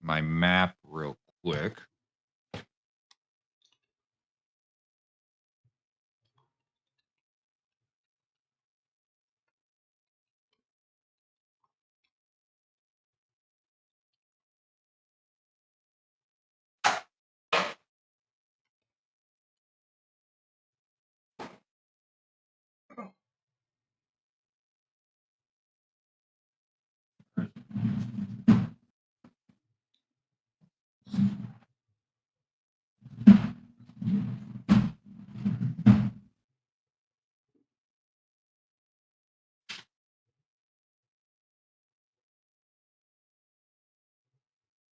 my map real quick.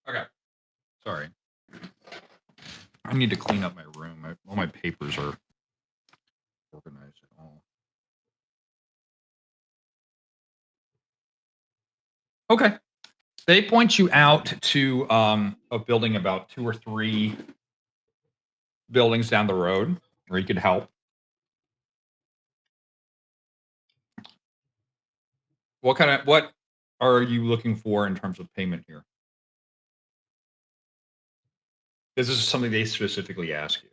Okay, sorry. I need to clean up my room. All my papers are organized at all. Okay. They point you out to a building about 2 or 3 buildings down the road where you could help. What are you looking for in terms of payment here? This is something they specifically ask you.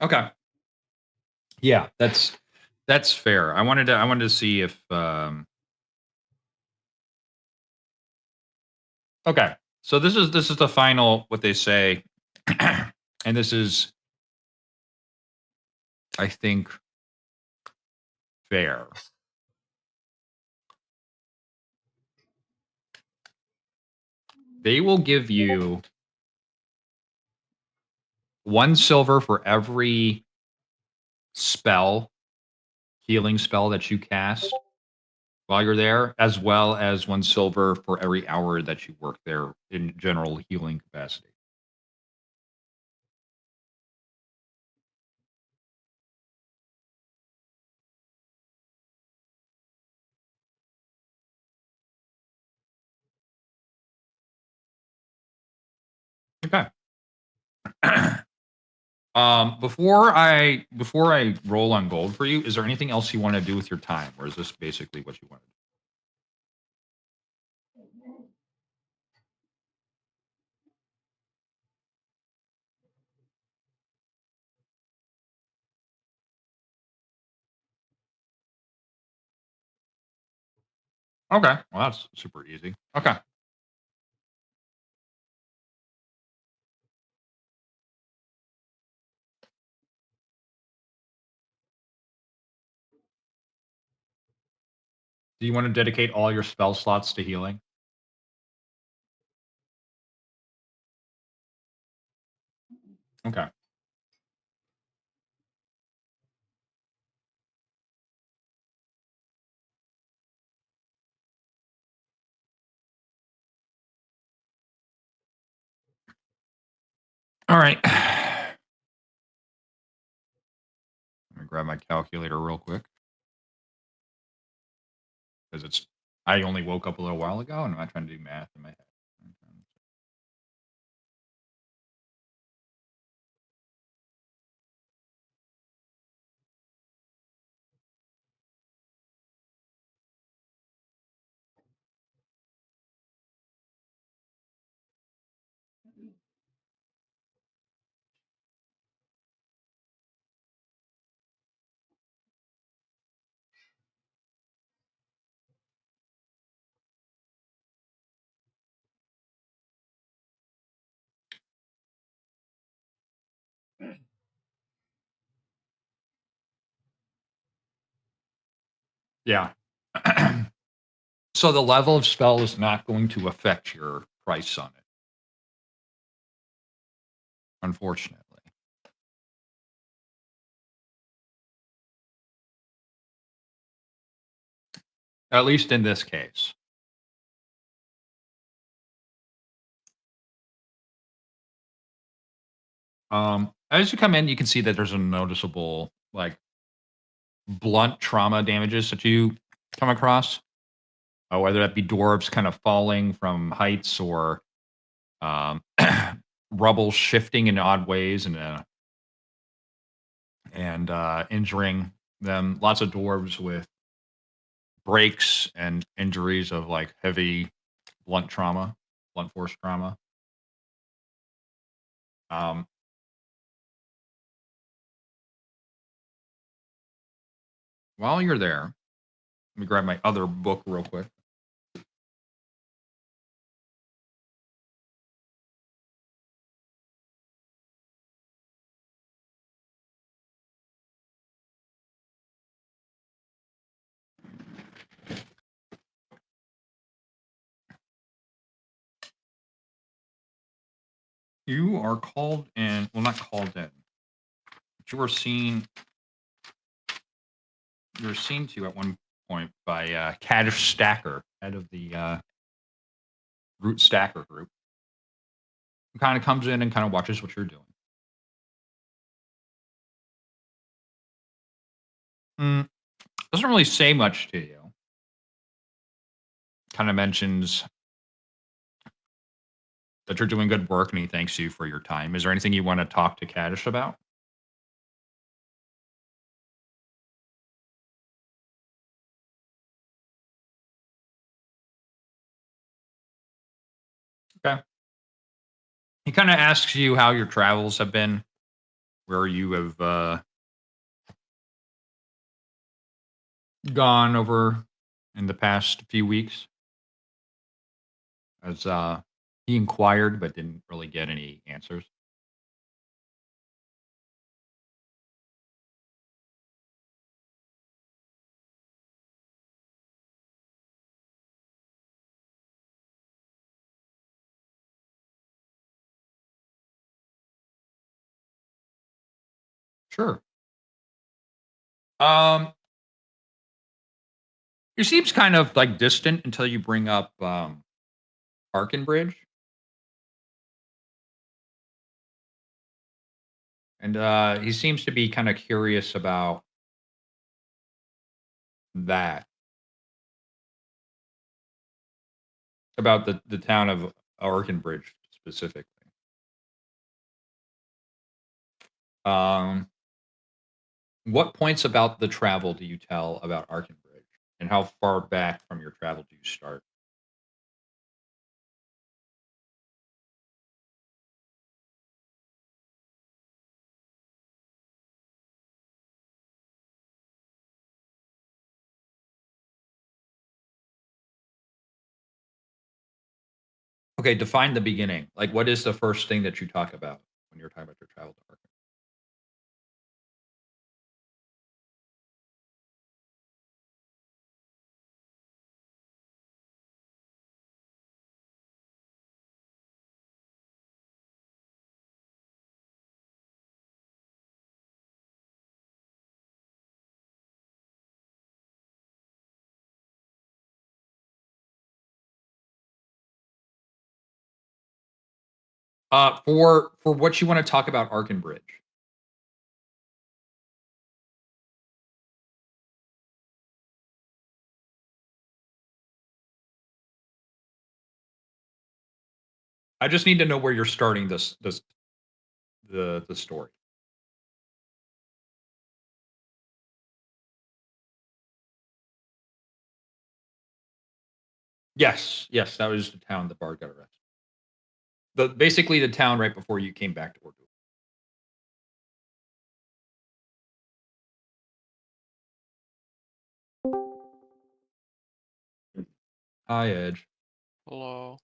Okay. Yeah, that's fair. I wanted to see if okay. So this is the final what they say and this is I think fair. They will give you 1 silver for every spell, healing spell that you cast while you're there, as well as 1 silver for every hour that you work there in general healing capacity. Okay. Before I roll on gold for you, is there anything else you want to do with your time, or is this basically what you wanted? Okay, well that's super easy. Okay, do you want to dedicate all your spell slots to healing? Okay, all right. Let me grab my calculator real quick because it's. I only woke up a little while ago, and I'm not trying to do math in my head. Yeah. So the level of spell is not going to affect your price on it, unfortunately. At least in this case. As you come in, you can see that there's a noticeable, like, blunt trauma damages that you come across, whether that be dwarves kind of falling from heights or um, rubble shifting in odd ways and injuring them. Lots of dwarves with breaks and injuries of like heavy blunt trauma, blunt force trauma. Um, while you're there, let me grab my other book real quick. You are called in, well, not called in, but you were seen to at one point by Kaddish Stacker, head of the Root Stacker group, who kind of comes in and kind of watches what you're doing. Mm, doesn't really say much to you. Kind of mentions that you're doing good work and he thanks you for your time. Is there anything you want to talk to Kaddish about? Okay. He kind of asks you how your travels have been, where you have gone over in the past few weeks, as he inquired but didn't really get any answers. Sure. Um, he seems kind of like distant until you bring up Arkenbridge, and he seems to be kind of curious about that, about the town of Arkenbridge specifically. Um, what points about the travel do you tell about Arkenbridge, and how far back from your travel do you start? Okay, define the beginning. Like, what is the first thing that you talk about when you're talking about your travel to Arkham? For what you want to talk about Arkenbridge. I just need to know where you're starting the story. Yes, yes, that was the town the bard got arrested. Basically the town right before you came back to Ordu. Hi, Edge. Hello.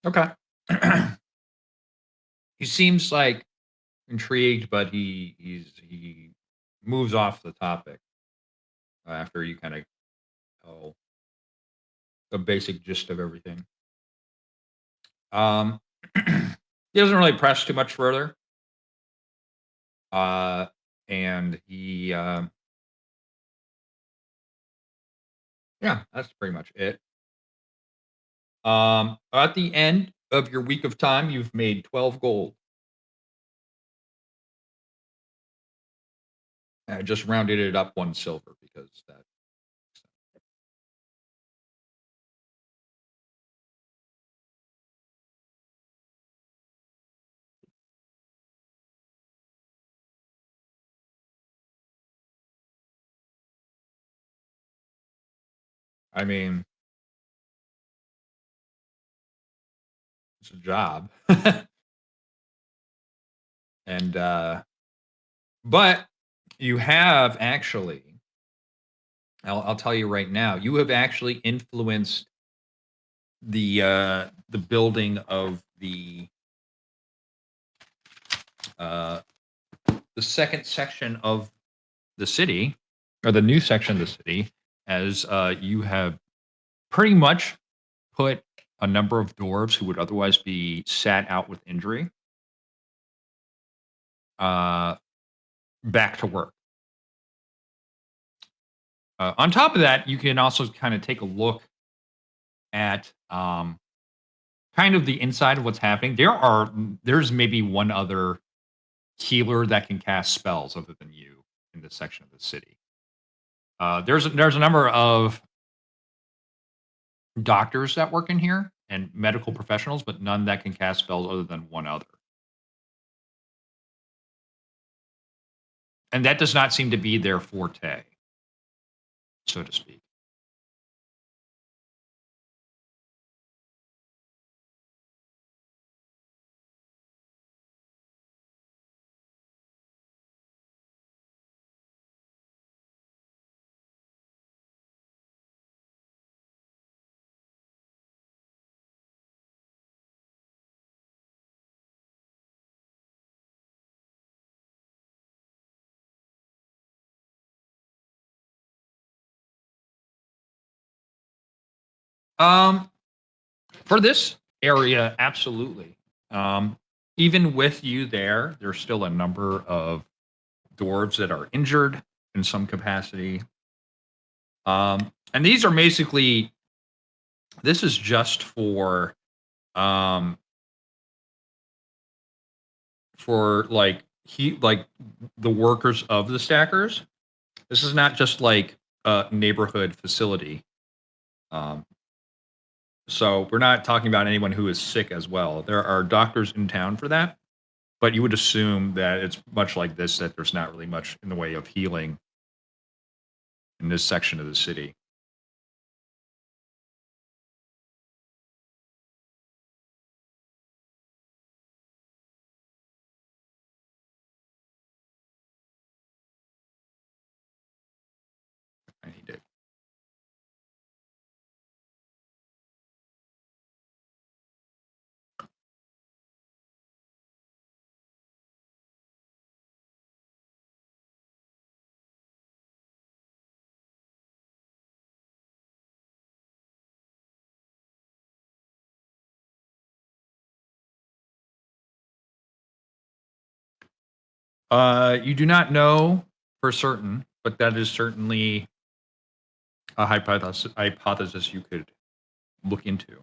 Okay. He seems like intrigued, but he moves off the topic after you kind of tell the basic gist of everything. Um, he doesn't really press too much further, uh, and yeah, that's pretty much it. At the end of your week of time, you've made 12 gold. I just rounded it up 1 silver because that. I mean, it's a job, and but you have actually. I'll tell you right now. You have actually influenced the building of uh, the second section of the city, or the new section of the city, as you have pretty much put a number of dwarves who would otherwise be sat out with injury uh, back to work. On top of that, you can also kind of take a look at kind of the inside of what's happening. There's maybe one other healer that can cast spells other than you in this section of the city. There's a number of doctors that work in here and medical professionals, but none that can cast spells other than one other. And that does not seem to be their forte, so to speak. Um, for this area, absolutely. Um, Even with you there, there's still a number of dwarves that are injured in some capacity. And these are basically this is just um for like like the workers of the stackers. This is not just like a neighborhood facility. Um, so we're not talking about anyone who is sick as well. There are doctors in town for that, but you would assume that it's much like this, that there's not really much in the way of healing in this section of the city. I need it. You do not know for certain, but that is certainly a hypothesis you could look into.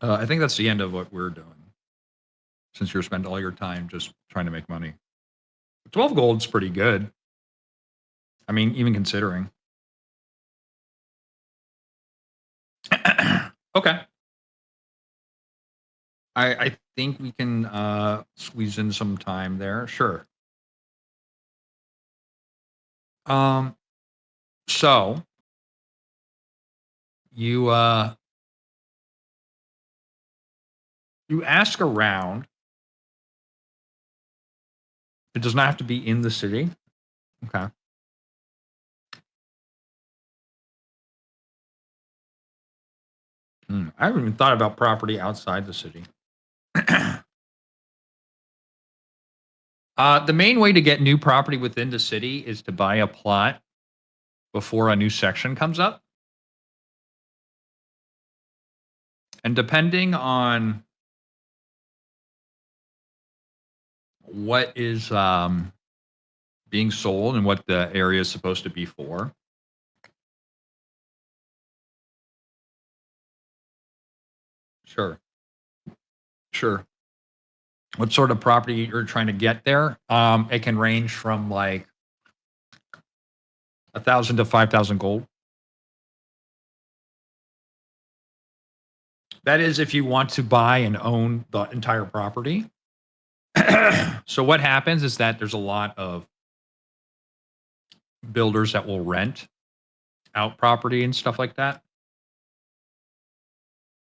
I think that's the end of what we're doing, since you're spending all your time just trying to make money. 12 gold's pretty good. I mean, even considering. Okay. I think we can squeeze in some time there. Sure. Um so you you ask around. It does not have to be in the city. Okay. I haven't even thought about property outside the city. The main way to get new property within the city is to buy a plot before a new section comes up. And depending on what is being sold and what the area is supposed to be for, sure, sure. What sort of property you're trying to get there? It can range from like 1,000 to 5,000 gold. That is if you want to buy and own the entire property. So what happens is that there's a lot of builders that will rent out property and stuff like that.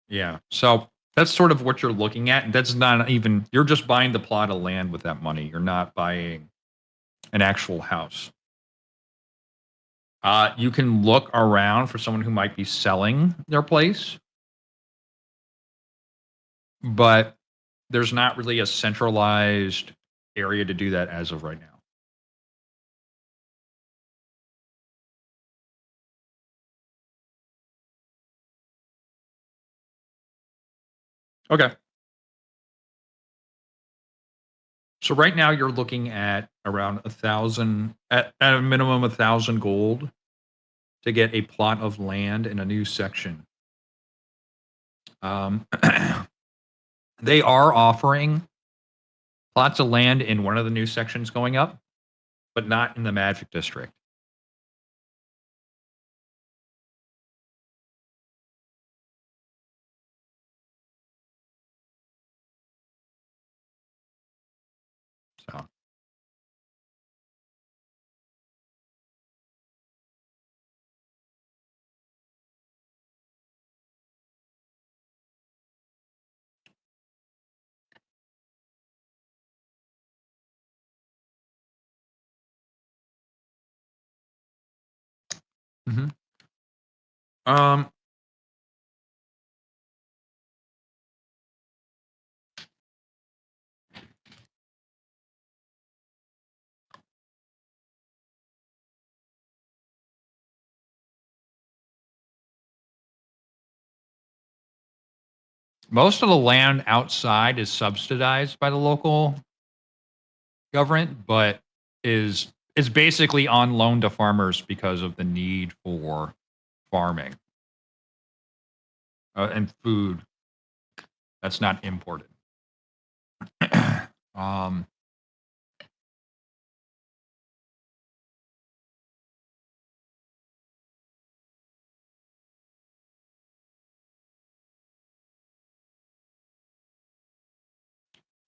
Yeah. So that's sort of what you're looking at. That's not even, you're just buying the plot of land with that money. You're not buying an actual house. You can look around for someone who might be selling their place, but there's not really a centralized area to do that as of right now. Okay. So right now you're looking at around 1,000, at a minimum 1,000 gold to get a plot of land in a new section. Um, they are offering plots of land in one of the new sections going up, but not in the Magic District. So, mhm. um, most of the land outside is subsidized by the local government, but is basically on loan to farmers because of the need for farming and food that's not imported. um,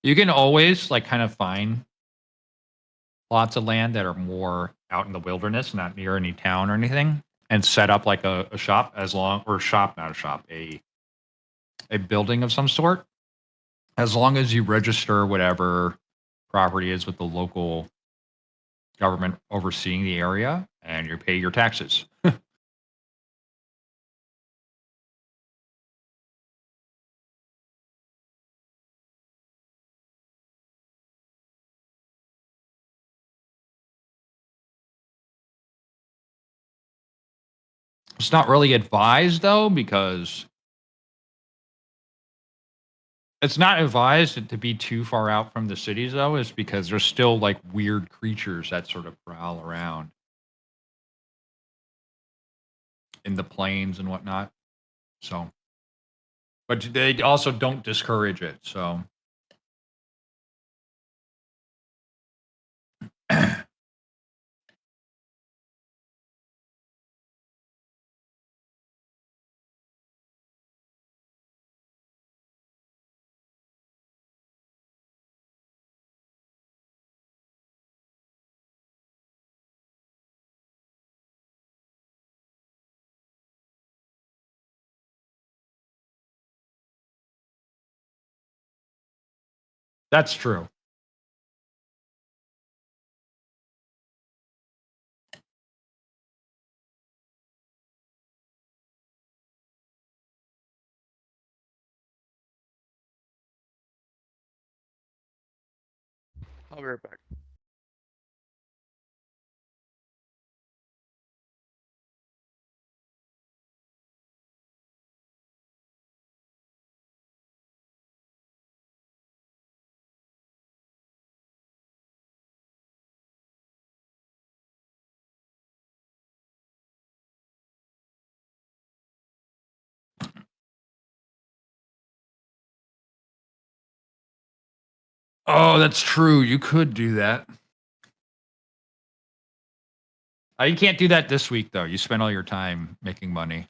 You can always, like, kind of find lots of land that are more out in the wilderness, not near any town or anything, and set up like a shop as long or shop, not a shop, a building of some sort, as long as you register whatever property is with the local government overseeing the area and you pay your taxes. It's not really advised though, because it's not advised to be too far out from the cities though, is because there's still like weird creatures that sort of prowl around in the plains and whatnot. So, but they also don't discourage it. So, that's true. I'll be right back. Oh, that's true. You could do that. You can't do that this week though. You spent all your time making money.